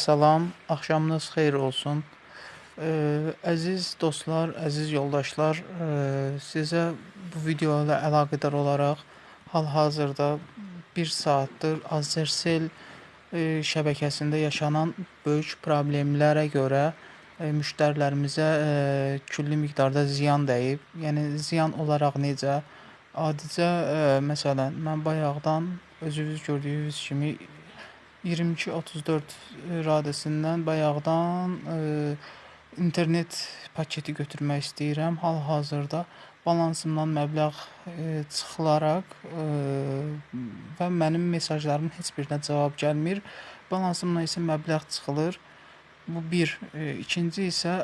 salam, axşamınız xeyir olsun. Əziz dostlar, əziz yoldaşlar, sizə bu video ilə əlaqədar olaraq hal-hazırda 1 saatdır Azercell şəbəkəsində yaşanan böyük problemlərə görə müştərilərimizə külli miqdarda ziyan dəyib. Yəni ziyan olaraq necə? Adicə, məsələn, mən bayaqdan özünüz gördüyünüz kimi 22-34 radəsindən bayaqdan internet paketi götürmək istəyirəm. Hal-hazırda balansımdan məbləğ çıxılaraq və mənim mesajlarımın heç birinə cavab gəlmir. Balansımdan isə məbləğ çıxılır. Bu bir. İkinci isə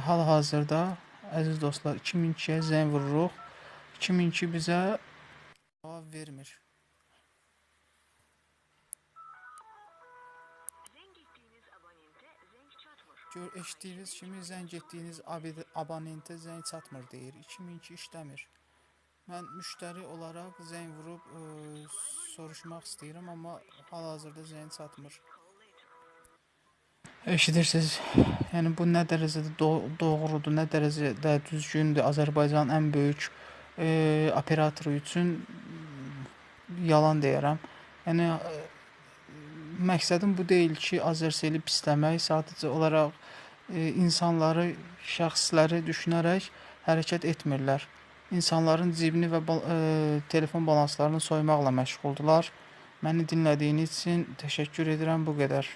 hal-hazırda əziz dostlar 2002-yə zəng vururuq. 2002 bizə cavab vermir. Eşitdiyiniz kimi zəng etdiyiniz abonentə zəng çatmır deyir. 2002 işləmir. Mən müştəri olaraq zəng vurub soruşmaq istəyirəm, amma hal-hazırda zəng çatmır. Eşidirsiniz? Yəni bu nə dərəcədə doğrudur, nə dərəcədə düzgündür. Azərbaycanın ən böyük operatoru üçün yalan deyərəm. Yəni məqsədim bu deyil ki, Azercelli pisləmək, sadəcə olaraq insanları, şəxsləri düşünərək hərəkət etmirlər. İnsanların cibini və telefon balanslarını soymaqla məşğuldular. Məni dinlədiyiniz üçün təşəkkür edirəm, bu qədər.